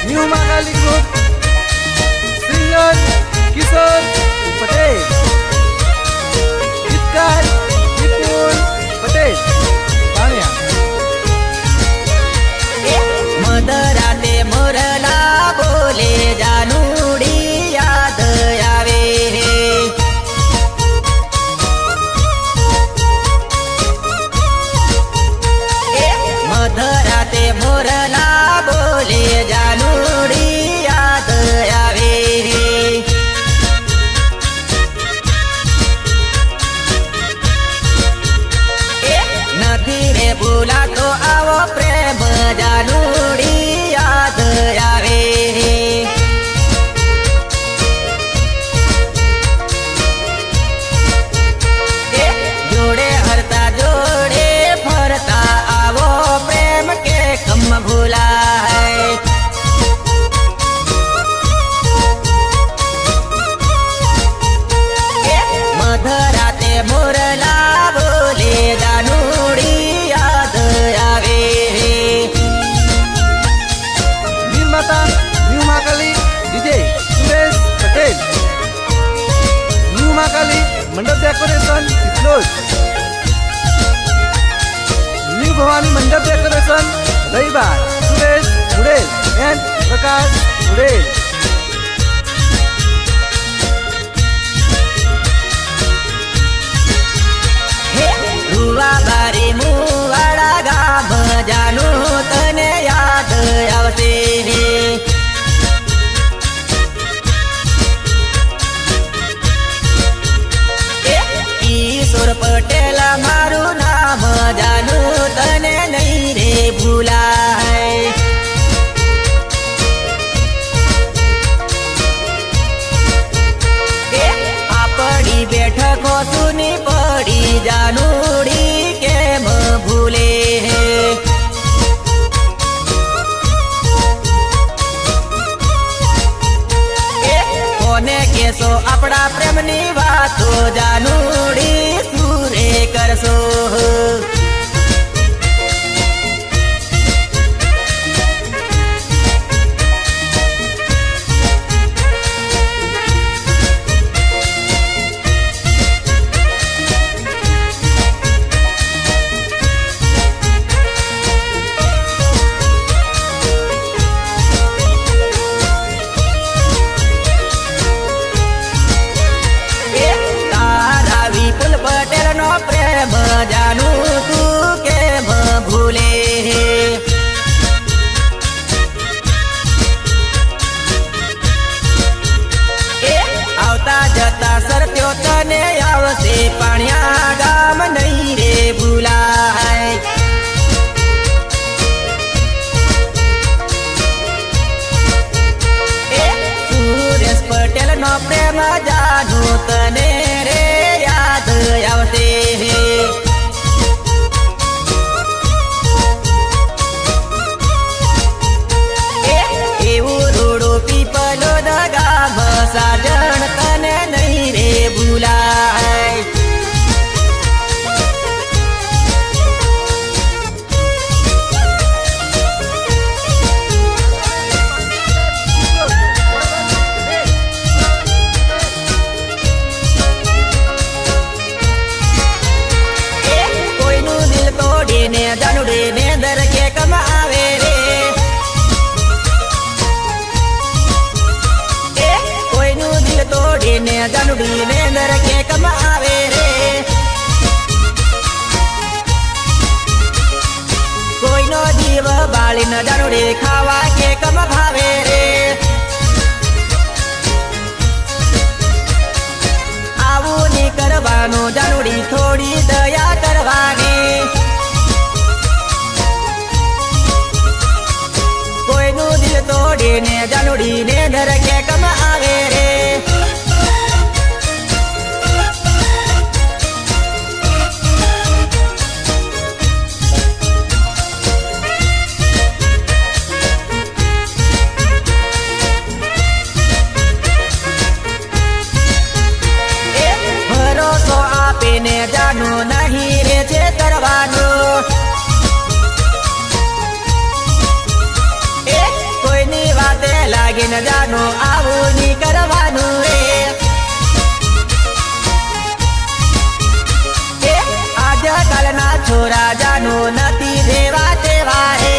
New Mahakali group singer किशोर पटेल, गीतकार विपुल पटेल पाणिया। मधराते मोरला बोले जानुडी याद आवे, मधराते मोरला बोले जानुडी याद आवे। નથી રે ભૂલાતો આવો પ્રેમ જાનુડી યાદ આવે। જોડે હરતા જોડે ફરતા આવો પ્રેમ કે કમ ભૂલાય। મધરાતે મોરલા બોલે જાનુડી યાદ આવે। निर्माता new Mahakali DJ Suresh Patel, new Mahakali मंडप डेकोरेशन कितलोज, न्यू भवानी मंडप डेकोरेशन रविवार सुरेश उड़ेल एंड प्रकाश उड़ेल। रुवा बारी मुवाड़ा गाम जानू तने याद आवते। किशोर पटेल मारू नाम जानू तने नहीं रे भूलाय। आपड़ी बैठको सुनी पड़ी जानुडी केम भूले। कोने केसो अपना प्रेमनी वातो जानुडी सूरे करसो। प्रेम जानू तू केम भूले। आवता जता सरत्यो तने आवसे पाणिया गाम नहीं रे भूलाय। सुरेश पटेल नो प्रेम जानू तने रे याद आवते। पीपलो गाम साजन तने नहीं रे भूलाय। कोई नु दिल तोड़ी ने जानुडी ने दर के कम आवे रे। तोड़ी ने जानुडी ने दर के कम आवे रे। कोई नो जीव बाली न जानुडी खावा के कम भावे रे। आवू नी करवानो जानुडी थोड़ी दया करवानी। कोई नु दिल तोड़ी ने जानुडी ने दर के कम आवे रे। લાગીને જાનું આવું ની કરવાનું રે આજકાલના છોરા જાનું નથી દેવા તેવા હે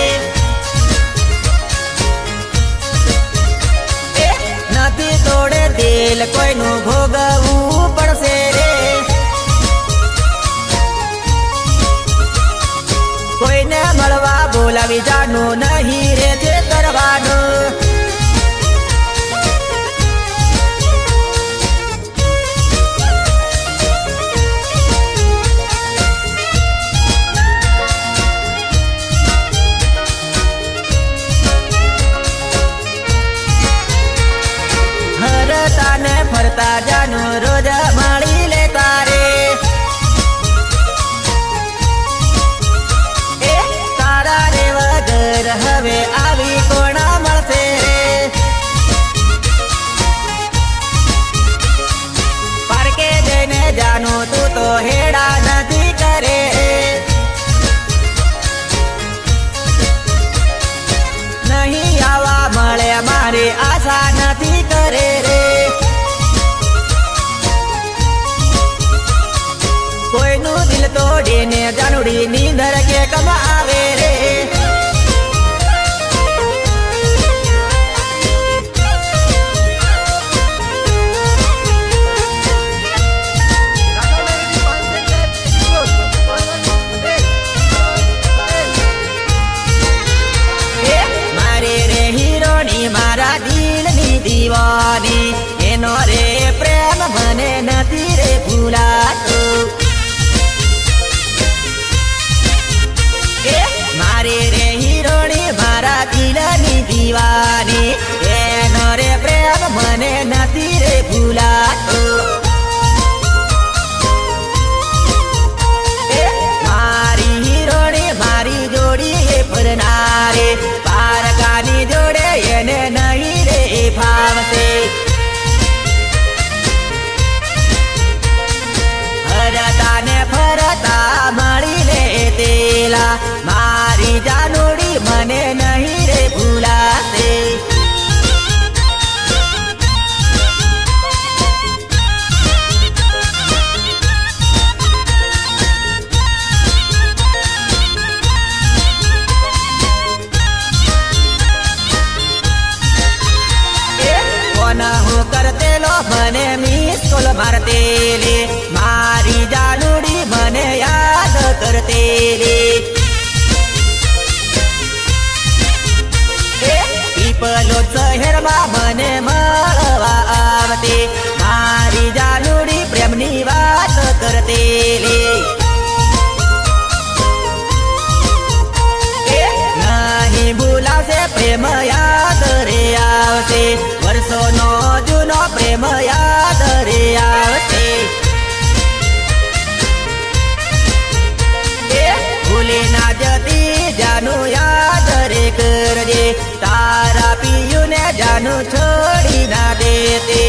નથી તોડે દિલ કોઈનું ભોગવવું પડશે રે કોઈને મળવા બોલાવી જાનું નહીં રે છે કરવાનું હરતા ને ફરતા જાનું રોજ મળી લેતા રે તારા રે વગર હવે આવી કોણા મળશે રે પાર્કે જઈને જાનું તું તો હેડા નથી કરે નહીં આવા મળે મારી આશા નથી કરે રે કોઈનું દિલ તોડીને જાનુડી નીંદર કે કમાવે રે મારે રે હીરોની મારા દિલની દીવાની એનો રે પ્રેમ મને નથી રે ભૂલાતો મારે રે હીરોની મારા દિલની દીવાની એનો રે પ્રેમ મને નથી રે ભૂલાતો મારી હીરોની મારી જોડી એ ફરનારે પારકાની જોડે એને નહીં રે ફાવશે હરતા ને ફરતા મળી લે તેલા મારી જાનુડી મને નહીં રે ભૂલાશે હું કરતેલો મને મિસ કોલ મારતેલે મારી જાનુડી મને યાદ કરતેલે પીપલો શહેરમાં મને મળવા આવતે મારી જાનુડી પ્રેમની વાત કરતેલે નહીં ભૂલાશે પ્રેમ યાદ રે આવશે વર્ષોનો જૂનો પ્રેમ યાદ રે આવશે ભૂલી ના જતી જાનું યાદ રે કરજે તારા પિયુને જાનું છોડી ના દેતે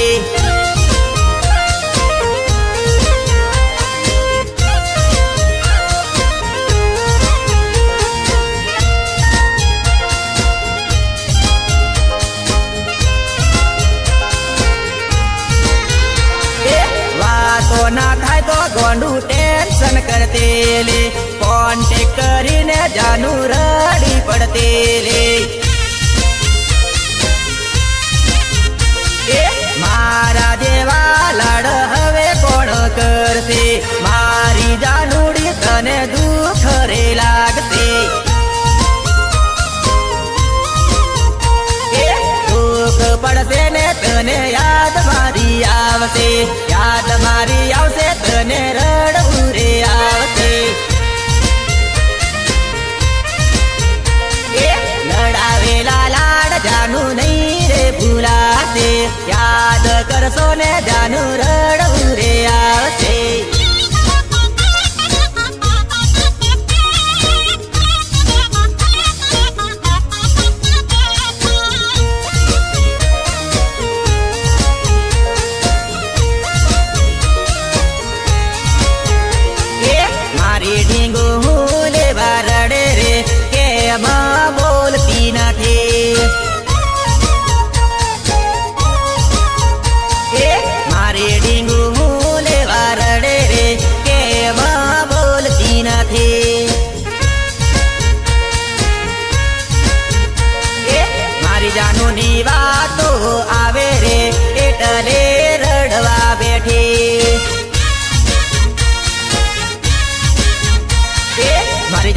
ના થાય તો ગોંડું ટેન્શન કરતેલે કોન્ટેક કરીને જાનું રડી પડતેલે મારા જેવા લાડ હવે કોણ કરશે મારી જાનુડી તને દુઃખ રે લાગશે દુઃખ પડશે ને તને યાદ મારી આવશે યાદ મારી આવશે તને રડવું રે આવશે લડાવેલા લાડ જાનું નહીં રે ભૂલાશે યાદ કરશો ને જાનું રડવું રે આવશે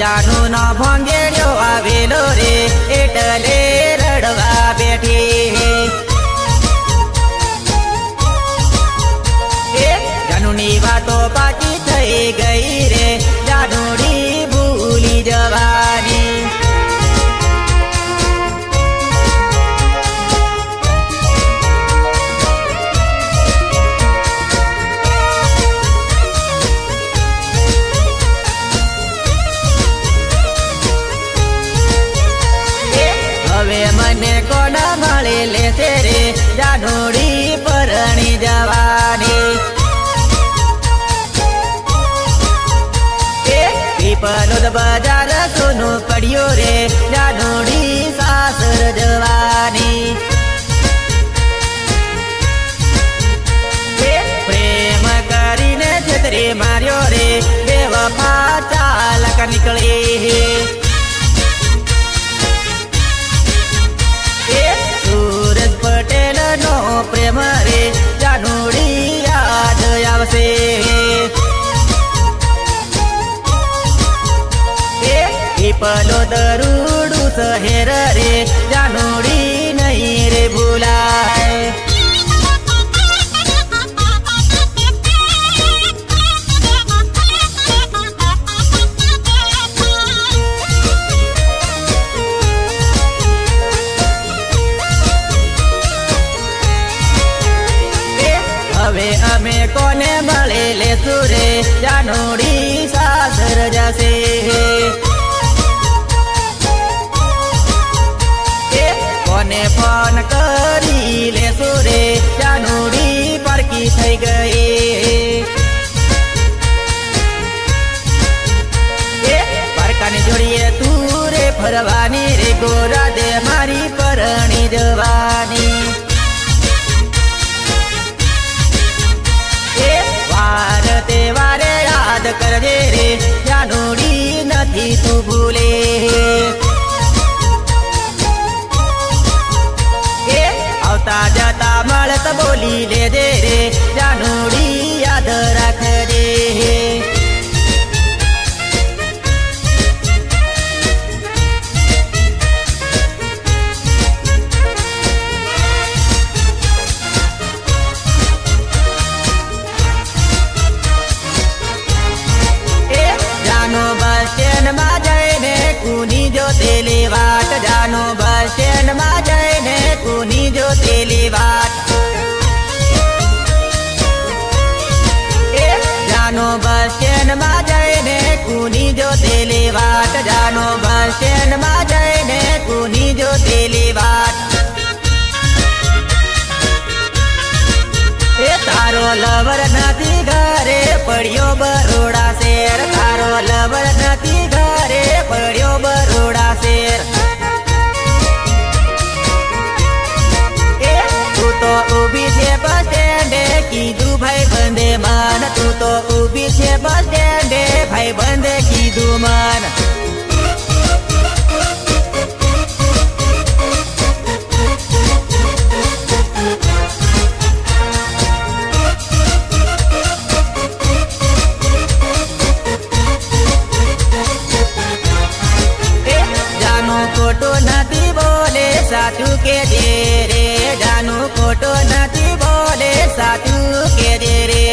જાનુ નો ભોંગેડ્યો આવેલો રે એટલે રડવા બેઠી જાનુની વાતો પાકી થઈ ગઈ રે જાનુડી ભૂલી જવાની હવે મને કોણ મળે લેશે રે જાનુડી પરણી જવાની પીપલોદ બજાર સોનું પડ્યો રે જાનુડી સાસર જવાની પ્રેમ કરીને છેતરી માર્યો રે બેવફા ચાલક નીકળી સૂરજ પટેલ નો પ્રેમ રે જાનુડી યાદ આવશે પીપલો દરુડું શહેર રે જાનુડી નહીં રે ભૂલાય હવે અમે કોને મળે લેશું રે જાનુડી સાસર જશે કોને ફોન કરી લેશું રે જાનુડી પારકી થઈ ગઈ પારકાની જોડીએ તું રે ફરવાની રે ગોરા દે મારી પરણી જવાની વાર તહેવારે યાદ કરજે રે જાનુડી નથી તું ભૂલે આવતા જતા મળત બોલી લેજે રે જાનુડી યાદ રાખજે જાનો બસ સ્ટેન્ડમાં જઈને કુની જોતેલી વાટ જાનો બસ સ્ટેન્ડમાં જઈને કુની જોતેલી વાટ જાનો બસ સ્ટેન્ડમાં જઈને કુની જોતેલી વાટ જાનો બસ સ્ટેન્ડમાં જઈને કુની જોતેલી વાટ તારો લવર નથી ઘરે પડ્યો બરોડા શેર તારો લવર નથી ઘરે પડ્યો બરોડા શેર તું તો ઊભી છે બસ સ્ટેન્ડે કીધું ભાઈ બંધે મન તું તો ઊભી છે બસ સ્ટેન્ડે ભાઈ બંધે કીધું મન ખોટો નથી બોલે સાચું કે દે રે જાનું ખોટો નથી બોલે સાચું કે દે રે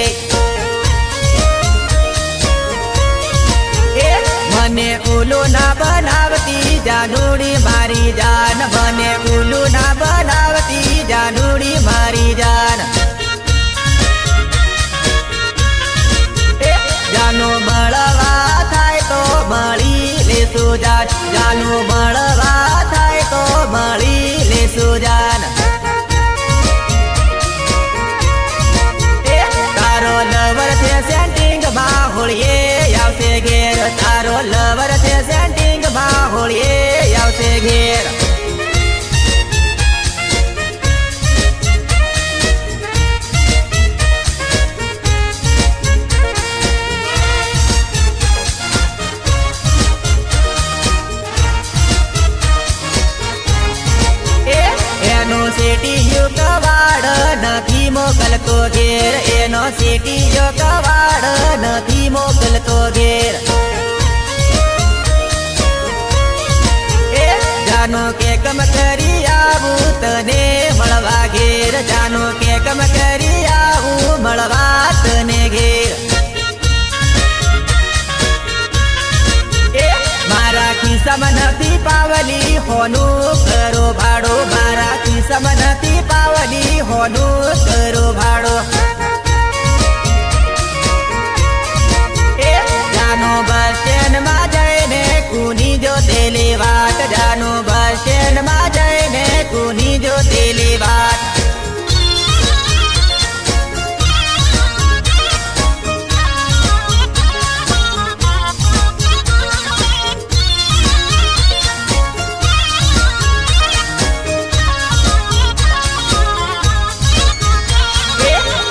મને ઉલું ના બનાવતી જાનુડી મારી જાન મને ઉલું ના બનાવતી જાનુડી મારી જાન જાનું મળવા થાય તો મળી લેશું જાન જાનું મળવા થાય તો મળી લેશું જાન તારો લવર છે સેન્ટિંગ માં હોળીએ આવશે ઘેર તારો લવર છે સેન્ટિંગ માં હોળીએ આવશે ઘેર સેટીયો કવાડ નથી મોકલતો ઘેર એનો સેટીયો કવાડ નથી મોકલતો ઘેર જાનો કે કમ કરી આવું તને મળવા ઘેર જાનો કે કમ કરી આવું મળવા તને ઘેર મારા ખિસ્સામાં નથી પાવલી હોનું કરો ભાડો મારા ખિસ્સામાં નથી પાવલી હોનું કરો ભાડો જાનો બસ સ્ટેન્ડમાં જઈને કુની જો તેલી વાત જાનો બસ સ્ટેન્ડમાં જઈને કુની જો તેલી વાત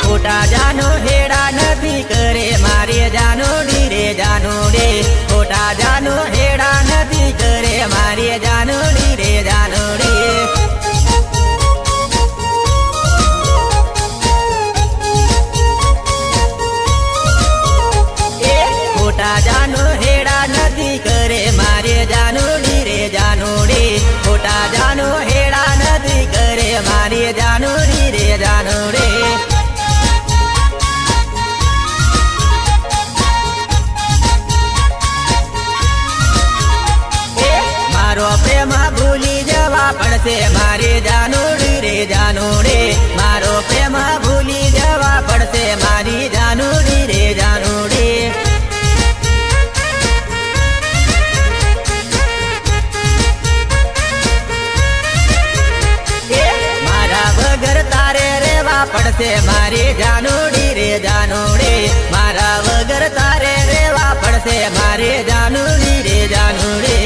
ખોટા જાનો હેડા નથી કરે મારે જાનોડી રે જાનોડે ખોટા જાનો હેડા નથી કરે મારે જાનોડી રે જાનોડે ખોટા જાનો હેડા નથી કરે મારે જાનોડી રે જાનોડે ખોટા જાનો હેડા નથી કરે મારે જાનોડી રે જાનોડે મારો પ્રેમ ભૂલી જવા પડશે મારે જાનોડી રે જાનોડે મારો પ્રેમ ભૂલી જવા પડશે મારી જાનોડી રે જાનોડે મારા વગર તારે રેવા પડશે મારી જાનોડી રે જાનોડે મારા વગર તારે રેવા પડશે મારે જાનોડી રે જાનોડે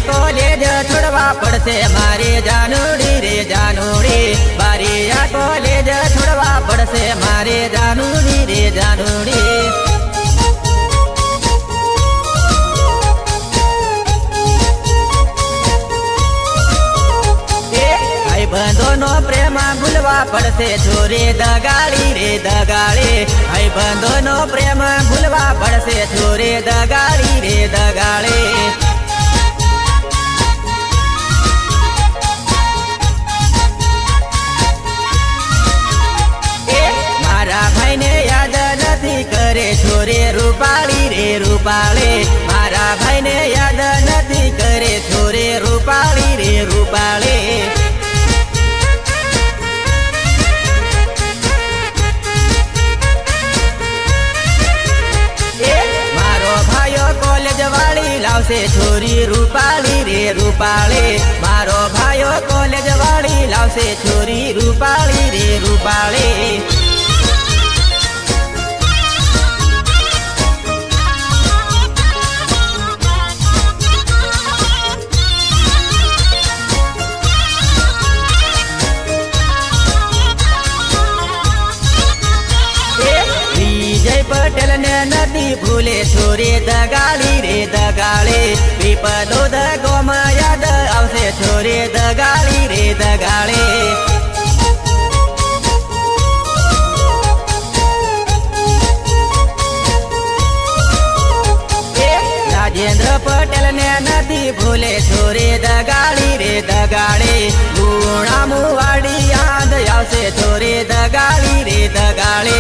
કોલેજ છોડવા પડશે મારે જાનોડી રે જાનોડે બારિયા કોલેજ છોડવા પડશે મારે જાનોડી રે જાનોડે ભાઈબંધોનો પ્રેમ ભૂલવા પડશે છોરે દગાડી રે દગાડે ભાઈબંધોનો પ્રેમ ભૂલવા પડશે છોરે દગાડી રે દગાડે મારા ભાઈને યાદ નથી કરે છોરે રૂપાળી રે રૂપાળે મારા ભાઈને યાદ નથી કરે છોરે રૂપાળી રે રૂપાળે મારો ભાઈઓ કોલેજ વાળી લાવશે છોરી રૂપાળી રે રૂપાળે મારો ભાઈઓ કોલેજ વાળી લાવશે છોરી રૂપાળી રે રૂપાળે પટેલ ને નથી ભૂલે છોરે દગાડી રે દગાડે પીપલો દગોમાં યાદ આવશે છોરે દગાડી રે દગાડે રાજેન્દ્ર પટેલ ને નથી ભૂલે છોરે દગાડી રે દગાડે ગુણામુ વાડી યાદ આવશે છોરે દગાડી રે દગાડે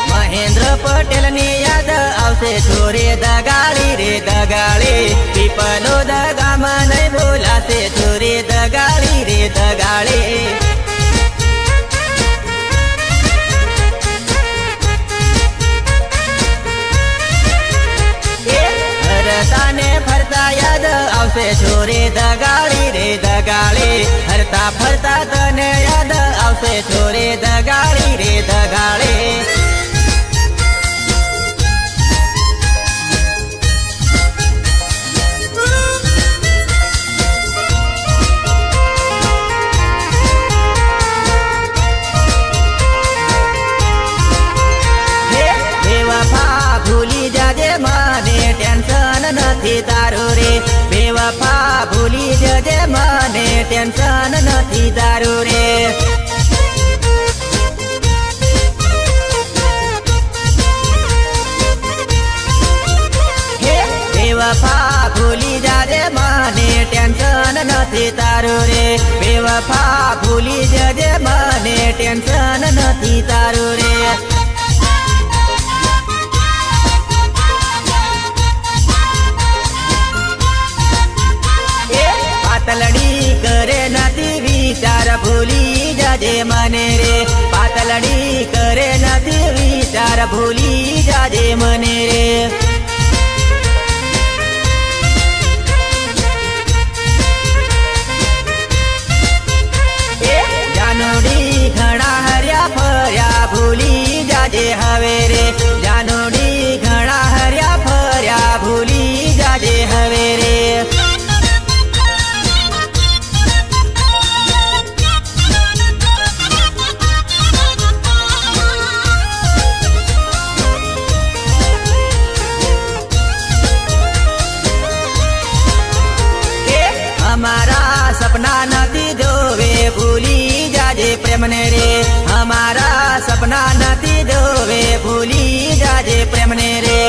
મહેન્દ્ર પટેલ ની યાદ આવશે છોરે દગાડી રે દગાડે પીપલો દગામાં નહીં ભૂલાશે છોરે દગાડી રે દગાડે હરતાને ફરતા યાદ આવશે છોરે દગાડી રે દગાડે હરતા ફરતા તને યાદ આવશે છોરે દગાડી રે દગાડે નથી તારું રે બેવફા ભૂલી જજે મને ટેન્શન નથી તારું રે બેવફા ભૂલી જાજે મને ટેન્શન નથી તારું રે બેવફા ભૂલી જજે મને ટેન્શન નથી તારું રે પાતલડી કરે નથી વિચાર ભૂલી જાજે મને રે પાતલડી કરે નથી વિચાર ભૂલી જાજે મને રે જાનુડી ઘણા હર્યા ફર્યા ભૂલી જાજે હવે રે જાનુડી ઘણા હર્યા ફર્યા ભૂલી જાજે હવે રે અમારા સપના નથી જોવે ભૂલી જાજે પ્રેમને રે અમારા સપના નથી જોવે ભૂલી જાજે પ્રેમને રે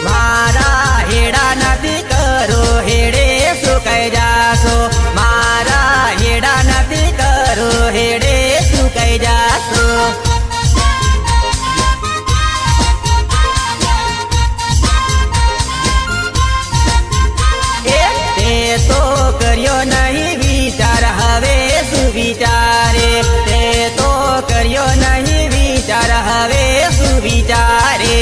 મારા હેડા નથી કરો હેડે સુકાઈ જાશો મારા હેડા નથી કરો હેડે સુકાઈ જાશો તો કર્યો નહીં વિચાર હવે સુવિચારે તે તો કર્યો નહીં વિચાર હવે સુવિચારે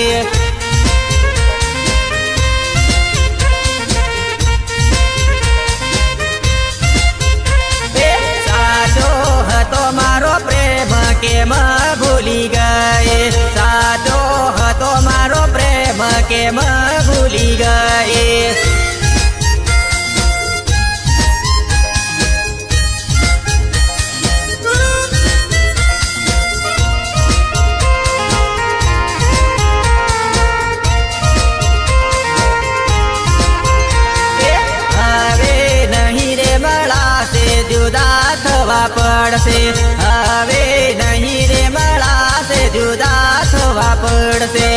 સાચો હતો મારો પ્રેમ કેમ ભૂલી ગયે સાચો હતો મારો પ્રેમ કેમ ભૂલી ગયે જુદા થવા પડશે હવે નહીં રે મળાશે જુદા થવા પડશે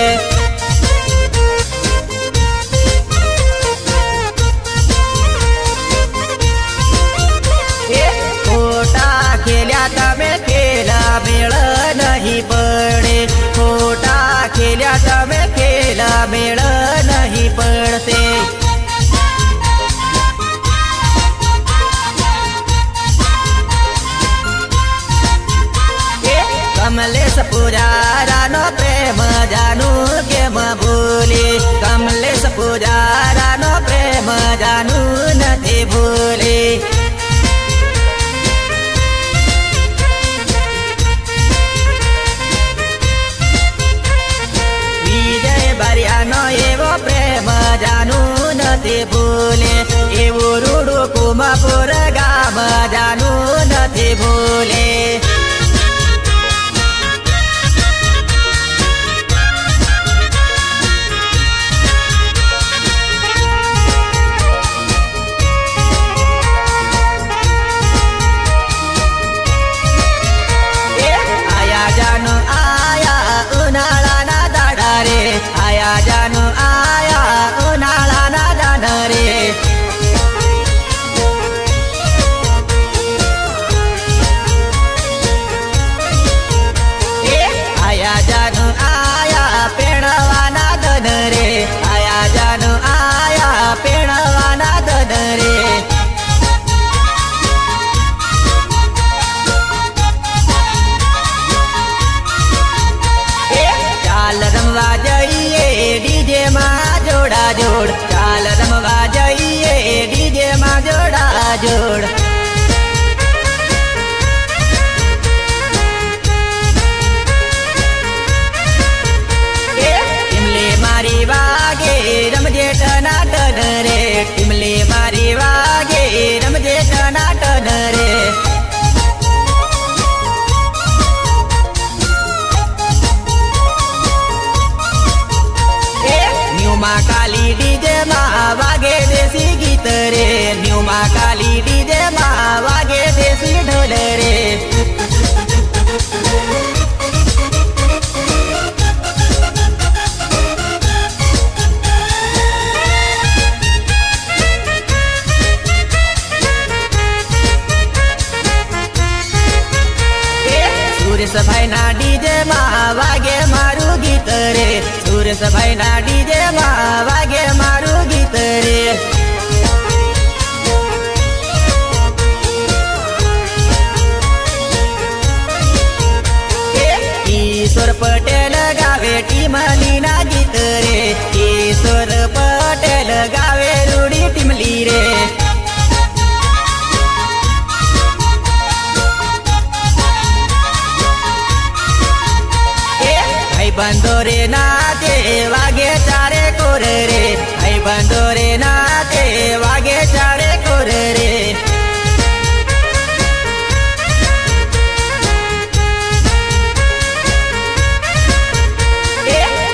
ખોટા ખેલ્યા તમે ખેલા મેળ નહીં પડે ખોટા ખેલ્યા તમે ખેલા મેળ નહીં પડશે કમલેશ પુજારાનો પ્રેમ જાનું કેમ ભૂલે કમલેશ પુજારાનો પ્રેમ જાનું નથી ભૂલે વિજય બારિયાનો એવો પ્રેમ જાનું નથી ભૂલે એવું રૂડું કુમાપુર ગામ જાનું નથી ભૂલે આયા જાનો આયા ઉનાળાના દાડા રે આયા જાનો આયા પેણવાના દન રે આયા જાનો આયા પેણવાના દન રે ચાલ રમવા જઈએ ડીજે માં જોડા જોડ ચાલ રમવા જઈએ ડીજે માં જોડા જોડ ટીમલે મારી વાગે રમજે ટનાટન રે ટીમલે મારી વાગે રમજે ટનાટન રે સુરેશભાઈ ના ડીજે માં વાગે મારું ગીત રે, સુરેશભાઈ ના ડીજે માં વાગે મારું ગીત રે. ઈશ્વર પટેલ ગાવે ટીમલી ના ગીત રે, ઈશ્વર પટેલ ગાવે રૂડી ટીમલી રે. બંધો રે નાતે વાગે ચારે કોર રે, આઈ બંધો રે નાતે વાગે ચારે કોર રે.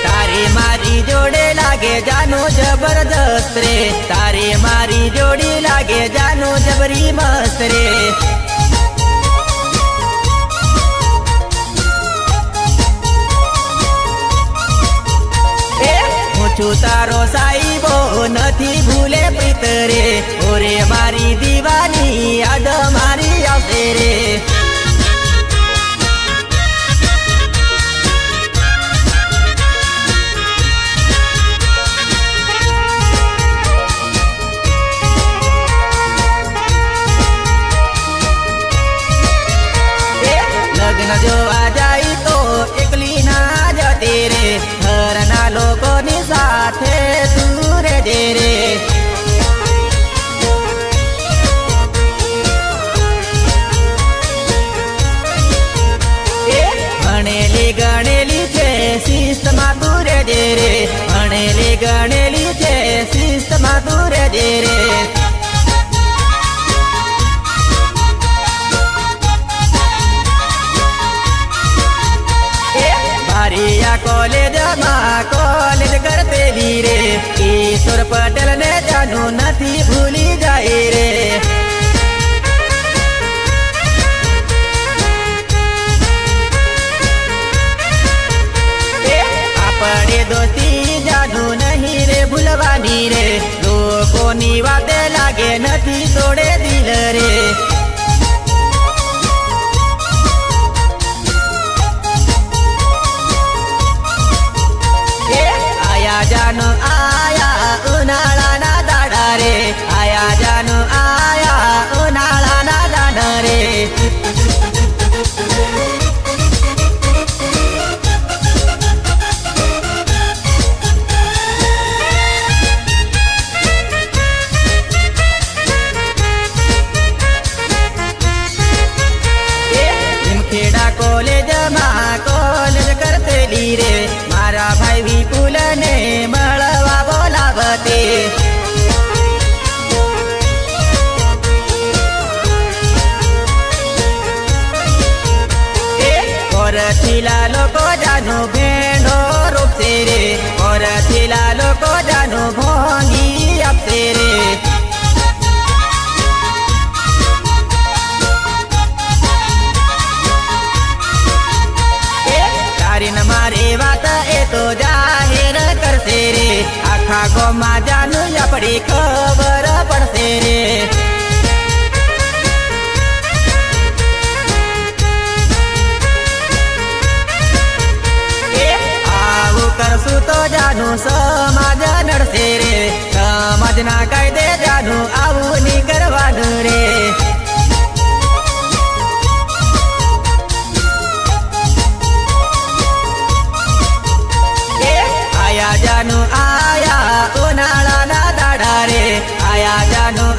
તારી મારી જોડે લાગે જાનો જબરદસ્ત રે, તારી મારી જોડી લાગે જાનો જબરી મસ્ત રે. છું તારો સાઈબો નથી ભૂલે પ્રીત રે, ઓરે મારી દીવાની યાદ મારી આવશે રે. લગ્ન જોવા જાય તો એકલી ના જતી રે, ઘરના લોકોની સાથે તું રહેજે રે. ભણેલી ગણેલી છે શિસ્તમાં તું રહેજે રે, ભણેલી ગણેલી છે શિસ્તમાં તું રહેજે રે. કોલેજમાં કોલેજ કરતેલી રે, ઈશ્વર પટેલ ને જાનું નથી ભૂલી જાય રે. આપણે દોસ્તી જાનું નહીં રે ભૂલવાની રે, લોકોની વાતે લાગે નથી તોડે દિલ રે. જાનો આયા ઉનાળાના દાડા રે, આયા જાનો આયા ઉનાળાના દાડા રે. ખેડા કોલેજમાં કોલેજ કરતેલી રે, મારા ભાઈ વિપુલ ને મળવા બોલાવતે. ઓરથીલા લોકો જાનું ભેંડો રોપશે રે, ઓરથીલા લોકો જાનું ભોંગી આપશે રે. મારી વાત એ તો જાહેર કરશે રે, આખા ગામમાં જાનું આપણી ખબર પડશે રે. આવું કરશું તો જાનું સમાજ નડશે રે, સમાજના કાયદે જાનું આવું નહીં કરવાનું રે. જાનું આયા ઉનાળાના દાડા રે, આયા જાનું